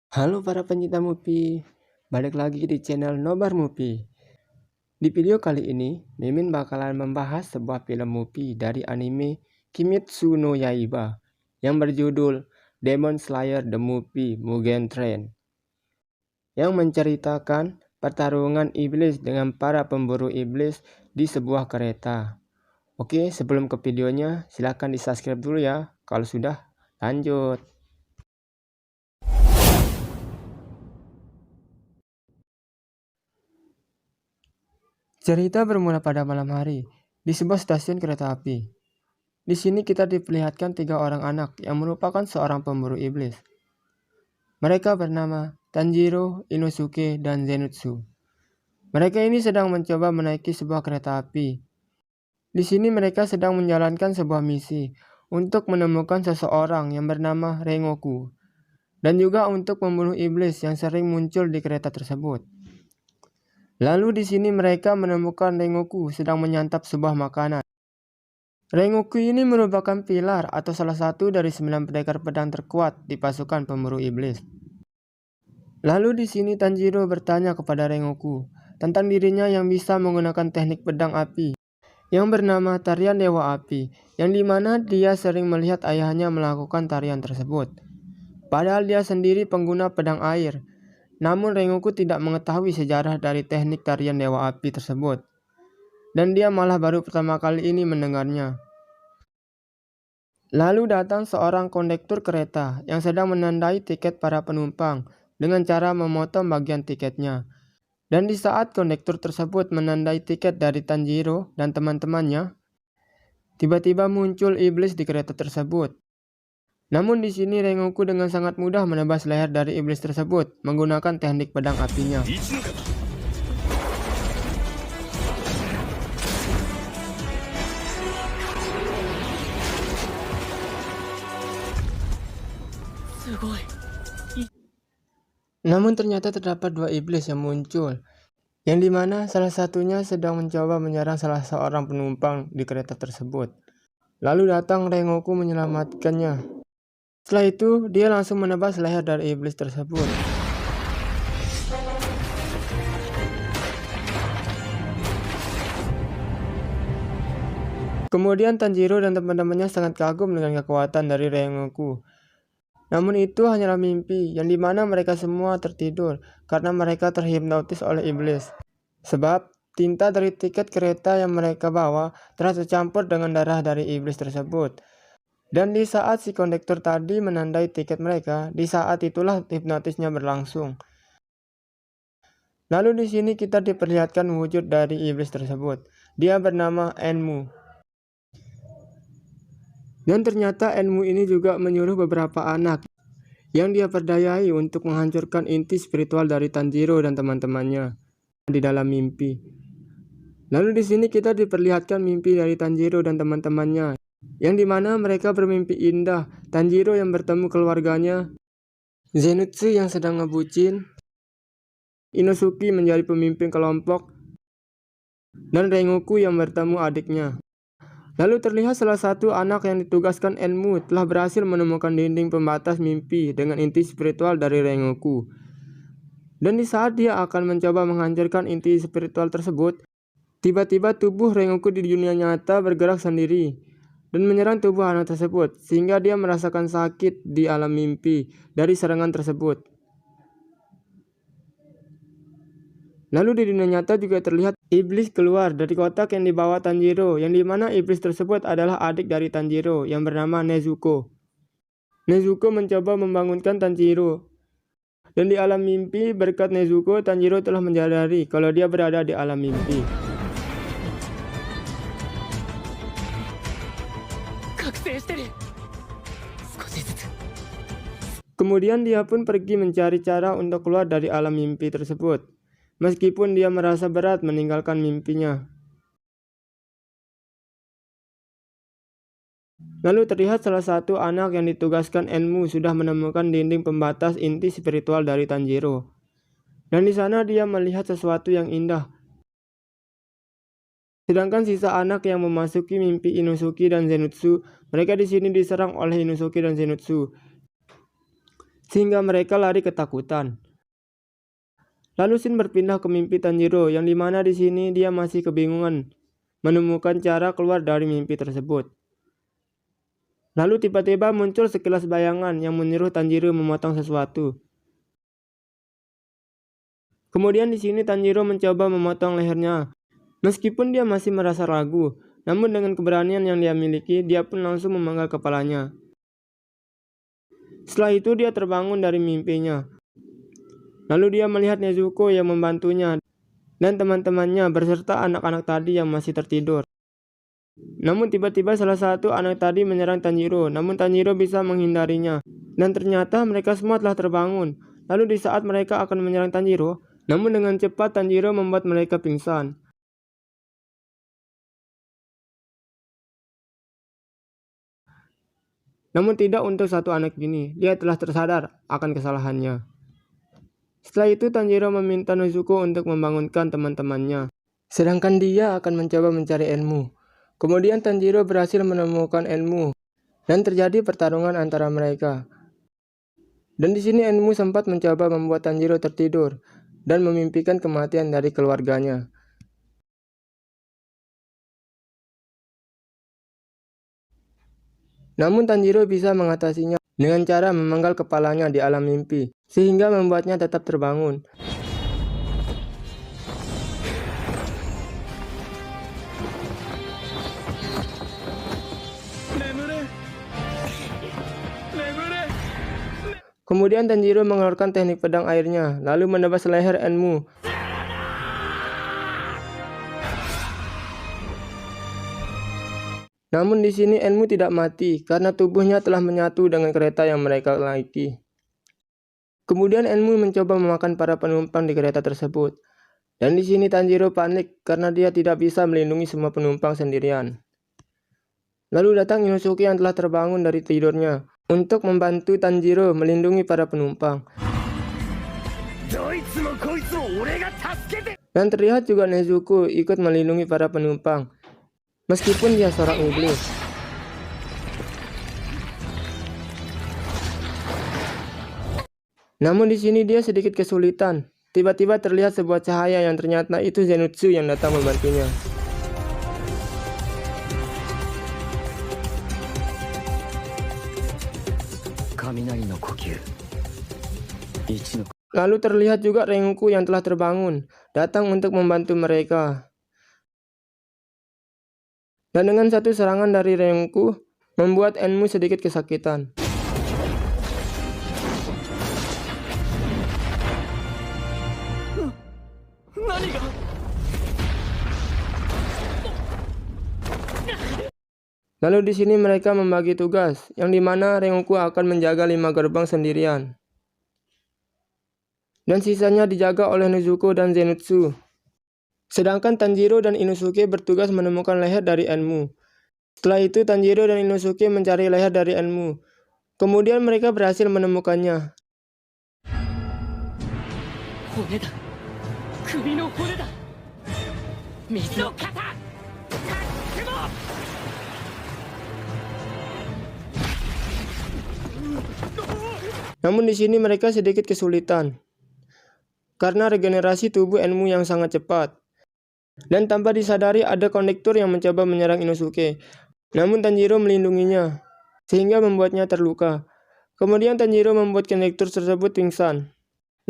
Halo para pencinta movie, balik lagi di channel Nobar Movie. Di video kali ini, Mimin bakalan membahas sebuah film movie dari anime Kimetsu no Yaiba yang berjudul Demon Slayer The Movie Mugen Train, yang menceritakan pertarungan iblis dengan para pemburu iblis di sebuah kereta. Oke, sebelum ke videonya, silahkan di subscribe dulu ya. Kalau sudah, lanjut. Cerita bermula pada malam hari di sebuah stasiun kereta api. Di sini kita diperlihatkan 3 orang anak yang merupakan seorang pemburu iblis. Mereka bernama Tanjiro, Inosuke, dan Zenitsu. Mereka ini sedang mencoba menaiki sebuah kereta api. Di sini mereka sedang menjalankan sebuah misi untuk menemukan seseorang yang bernama Rengoku, dan juga untuk membunuh iblis yang sering muncul di kereta tersebut. Lalu di sini mereka menemukan Rengoku sedang menyantap sebuah makanan. Rengoku ini merupakan pilar atau salah satu dari 9 pendekar pedang terkuat di pasukan pemburu iblis. Lalu di sini Tanjiro bertanya kepada Rengoku tentang dirinya yang bisa menggunakan teknik pedang api yang bernama tarian Dewa Api, yang dimana dia sering melihat ayahnya melakukan tarian tersebut. Padahal dia sendiri pengguna pedang air. Namun Rengoku tidak mengetahui sejarah dari teknik tarian Dewa Api tersebut, dan dia malah baru pertama kali ini mendengarnya. Lalu datang seorang kondektur kereta yang sedang menandai tiket para penumpang dengan cara memotong bagian tiketnya. Dan di saat kondektur tersebut menandai tiket dari Tanjiro dan teman-temannya, tiba-tiba muncul iblis di kereta tersebut. Namun di sini Rengoku dengan sangat mudah menebas leher dari iblis tersebut menggunakan teknik pedang apinya. Namun ternyata terdapat 2 iblis yang muncul, yang dimana salah satunya sedang mencoba menyerang salah seorang penumpang di kereta tersebut. Lalu datang Rengoku menyelamatkannya. Setelah itu, dia langsung menebas leher dari iblis tersebut. Kemudian Tanjiro dan teman-temannya sangat kagum dengan kekuatan dari Rengoku. Namun itu hanyalah mimpi, yang dimana mereka semua tertidur karena mereka terhipnotis oleh iblis. Sebab tinta dari tiket kereta yang mereka bawa telah tercampur dengan darah dari iblis tersebut. Dan di saat si kondektur tadi menandai tiket mereka, di saat itulah hipnotisnya berlangsung. Lalu di sini kita diperlihatkan wujud dari iblis tersebut. Dia bernama Enmu. Dan ternyata Enmu ini juga menyuruh beberapa anak yang dia perdayai untuk menghancurkan inti spiritual dari Tanjiro dan teman-temannya di dalam mimpi. Lalu di sini kita diperlihatkan mimpi dari Tanjiro dan teman-temannya, yang dimana mereka bermimpi indah. Tanjiro yang bertemu keluarganya, Zenitsu yang sedang ngebucin, Inosuke menjadi pemimpin kelompok, dan Rengoku yang bertemu adiknya. Lalu terlihat salah satu anak yang ditugaskan Enmu telah berhasil menemukan dinding pembatas mimpi dengan inti spiritual dari Rengoku. Dan di saat dia akan mencoba menghancurkan inti spiritual tersebut, tiba-tiba tubuh Rengoku di dunia nyata bergerak sendiri dan menyerang tubuh anak tersebut, sehingga dia merasakan sakit di alam mimpi dari serangan tersebut. Lalu di dunia nyata juga terlihat iblis keluar dari kotak yang dibawa Tanjiro, yang dimana iblis tersebut adalah adik dari Tanjiro yang bernama Nezuko. Nezuko mencoba membangunkan Tanjiro, dan di alam mimpi berkat Nezuko, Tanjiro telah menyadari kalau dia berada di alam mimpi. Kemudian dia pun pergi mencari cara untuk keluar dari alam mimpi tersebut, meskipun dia merasa berat meninggalkan mimpinya. Lalu terlihat salah satu anak yang ditugaskan Enmu sudah menemukan dinding pembatas inti spiritual dari Tanjiro. Dan di sana dia melihat sesuatu yang indah. Sedangkan sisa anak yang memasuki mimpi Inosuke dan Zenitsu, mereka di sini diserang oleh Inosuke dan Zenitsu. sehingga mereka lari ketakutan. Lalu Shin berpindah ke mimpi Tanjiro, yang dimana di sini dia masih kebingungan menemukan cara keluar dari mimpi tersebut. Lalu tiba-tiba muncul sekilas bayangan yang menyuruh Tanjiro memotong sesuatu. Kemudian di sini Tanjiro mencoba memotong lehernya. Meskipun dia masih merasa ragu, namun dengan keberanian yang dia miliki, dia pun langsung memenggal kepalanya. Setelah itu dia terbangun dari mimpinya. Lalu dia melihat Nezuko yang membantunya dan teman-temannya beserta anak-anak tadi yang masih tertidur. Namun tiba-tiba salah satu anak tadi menyerang Tanjiro, namun Tanjiro bisa menghindarinya. Dan ternyata mereka semua telah terbangun. Lalu di saat mereka akan menyerang Tanjiro, namun dengan cepat Tanjiro membuat mereka pingsan. Namun tidak untuk satu anak ini, dia telah tersadar akan kesalahannya. Setelah itu Tanjiro meminta Nezuko untuk membangunkan teman-temannya, sedangkan dia akan mencoba mencari ilmu. Kemudian Tanjiro berhasil menemukan ilmu dan terjadi pertarungan antara mereka. Dan di sini ilmu sempat mencoba membuat Tanjiro tertidur dan memimpikan kematian dari keluarganya. Namun Tanjiro bisa mengatasinya dengan cara memenggal kepalanya di alam mimpi, sehingga membuatnya tetap terbangun. Kemudian Tanjiro mengeluarkan teknik pedang airnya, lalu menebas leher Enmu. Namun di sini Enmu tidak mati karena tubuhnya telah menyatu dengan kereta yang mereka naiki. Kemudian Enmu mencoba memakan para penumpang di kereta tersebut. Dan di sini Tanjiro panik karena dia tidak bisa melindungi semua penumpang sendirian. Lalu datang Inosuke yang telah terbangun dari tidurnya untuk membantu Tanjiro melindungi para penumpang. Dan terlihat juga Nezuko ikut melindungi para penumpang, meskipun dia seorang iblis. Namun di sini dia sedikit kesulitan. Tiba-tiba terlihat sebuah cahaya yang ternyata itu Zenitsu yang datang membantunya. Lalu terlihat juga Rengoku yang telah terbangun, datang untuk membantu mereka. Dan dengan satu serangan dari Rengoku, membuat Enmu sedikit kesakitan. Lalu di sini mereka membagi tugas, yang dimana Rengoku akan menjaga 5 gerbang sendirian. Dan sisanya dijaga oleh Nezuko dan Zenitsu. Sedangkan Tanjiro dan Inosuke bertugas menemukan leher dari Enmu. Setelah itu Tanjiro dan Inosuke mencari leher dari Enmu. Kemudian mereka berhasil menemukannya. Namun di sini mereka sedikit kesulitan karena regenerasi tubuh Enmu yang sangat cepat. Dan tanpa disadari ada kondektur yang mencoba menyerang Inosuke. Namun Tanjiro melindunginya, sehingga membuatnya terluka. Kemudian Tanjiro membuat kondektur tersebut pingsan.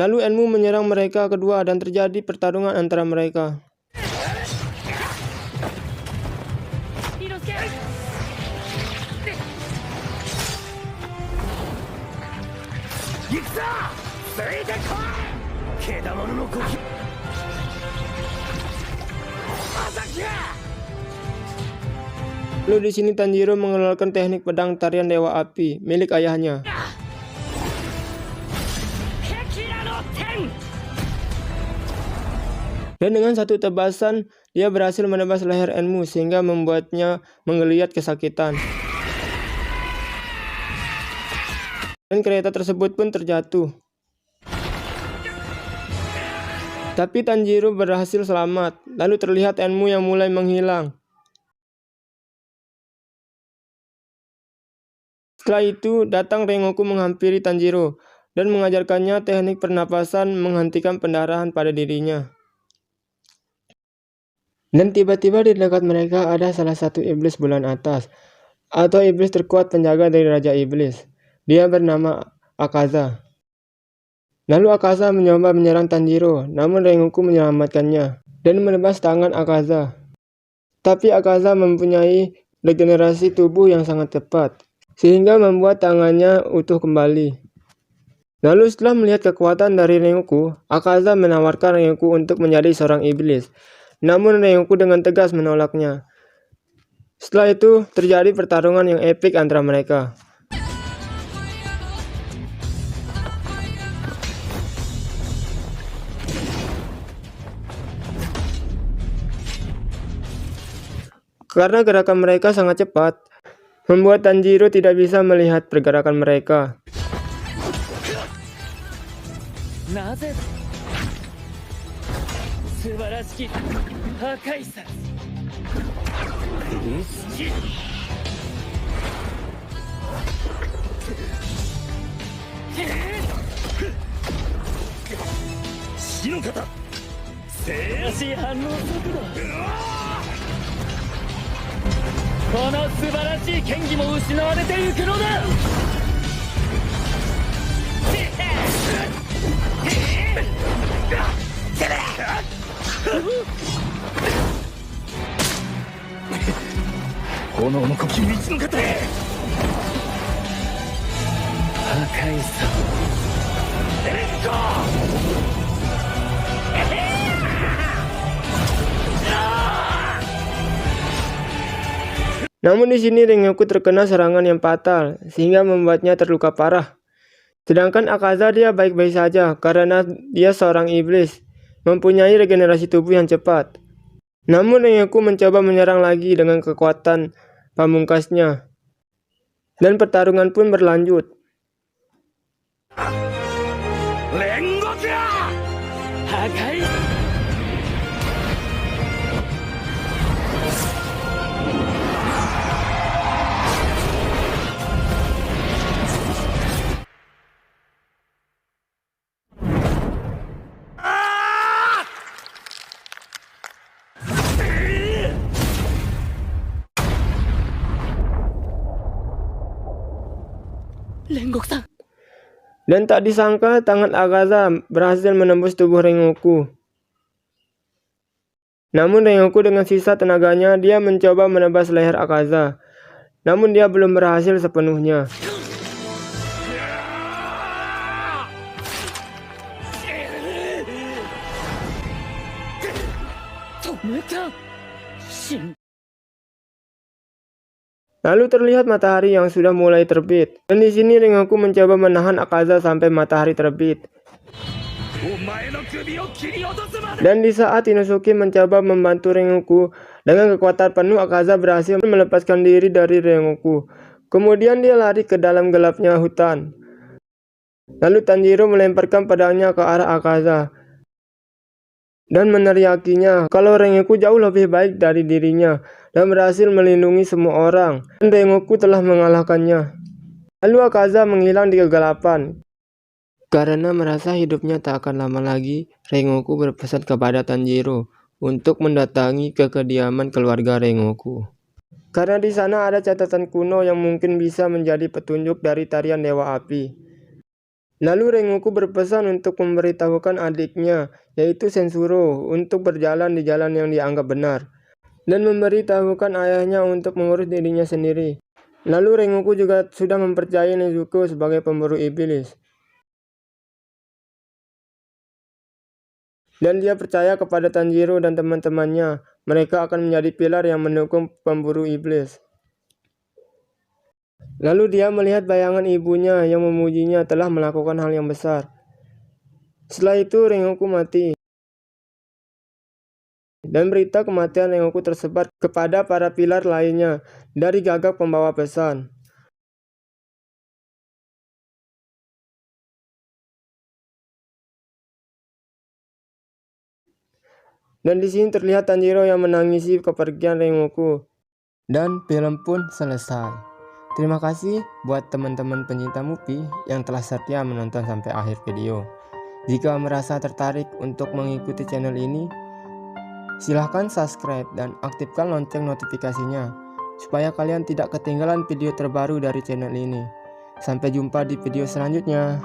Lalu Enmu menyerang mereka kedua dan terjadi pertarungan antara mereka. Lalu di sini Tanjiro mengeluarkan teknik pedang tarian Dewa Api milik ayahnya. Dan dengan satu tebasan, dia berhasil menebas leher Enmu sehingga membuatnya menggeliat kesakitan. Dan kereta tersebut pun terjatuh. Tapi Tanjiro berhasil selamat. Lalu terlihat Enmu yang mulai menghilang. Setelah itu datang Rengoku menghampiri Tanjiro dan mengajarkannya teknik pernapasan menghentikan pendarahan pada dirinya. Dan tiba-tiba di dekat mereka ada salah satu iblis bulan atas, atau iblis terkuat penjaga dari Raja Iblis. Dia bernama Akaza. Lalu Akaza mencoba menyerang Tanjiro, namun Rengoku menyelamatkannya dan menebas tangan Akaza. Tapi Akaza mempunyai regenerasi tubuh yang sangat cepat, sehingga membuat tangannya utuh kembali. Lalu setelah melihat kekuatan dari Rengoku, Akaza menawarkan Rengoku untuk menjadi seorang iblis. Namun Rengoku dengan tegas menolaknya. Setelah itu terjadi pertarungan yang epik antara mereka. Karena gerakan mereka sangat cepat, membuat Tanjiro tidak bisa melihat pergerakan mereka. Namun di sini Rengoku terkena serangan yang fatal, sehingga membuatnya terluka parah. Sedangkan Akaza dia baik-baik saja, karena dia seorang iblis, mempunyai regenerasi tubuh yang cepat. Namun Rengoku mencoba menyerang lagi dengan kekuatan pamungkasnya, dan pertarungan pun berlanjut. Dan tak disangka tangan Akaza berhasil menembus tubuh Rengoku. Namun Rengoku dengan sisa tenaganya dia mencoba menebas leher Akaza. Namun dia belum berhasil sepenuhnya. Lalu terlihat matahari yang sudah mulai terbit, dan di sini Rengoku mencoba menahan Akaza sampai matahari terbit. Dan di saat Inosuke mencoba membantu Rengoku, dengan kekuatan penuh Akaza berhasil melepaskan diri dari Rengoku. Kemudian dia lari ke dalam gelapnya hutan. Lalu Tanjiro melemparkan pedangnya ke arah Akaza dan meneriakinya kalau Rengoku jauh lebih baik dari dirinya dan berhasil melindungi semua orang, dan Rengoku telah mengalahkannya. Lalu Akaza menghilang di kegelapan. Karena merasa hidupnya tak akan lama lagi, Rengoku berpesan kepada Tanjiro untuk mendatangi ke kediaman keluarga Rengoku. Karena di sana ada catatan kuno yang mungkin bisa menjadi petunjuk dari tarian Dewa Api. Lalu Rengoku berpesan untuk memberitahukan adiknya, yaitu Sensuro, untuk berjalan di jalan yang dianggap benar, dan memberitahukan ayahnya untuk mengurus dirinya sendiri. Lalu Rengoku juga sudah mempercayai Nezuko sebagai pemburu iblis. Dan dia percaya kepada Tanjiro dan teman-temannya, mereka akan menjadi pilar yang mendukung pemburu iblis. Lalu dia melihat bayangan ibunya yang memujinya telah melakukan hal yang besar. Setelah itu Rengoku mati. Dan berita kematian Rengoku tersebar kepada para pilar lainnya dari gagak pembawa pesan. Dan di sini terlihat Tanjiro yang menangisi kepergian Rengoku. Dan film pun selesai. Terima kasih buat teman-teman pencinta Mupi yang telah setia menonton sampai akhir video. Jika merasa tertarik untuk mengikuti channel ini, silahkan subscribe dan aktifkan lonceng notifikasinya supaya kalian tidak ketinggalan video terbaru dari channel ini. Sampai jumpa di video selanjutnya.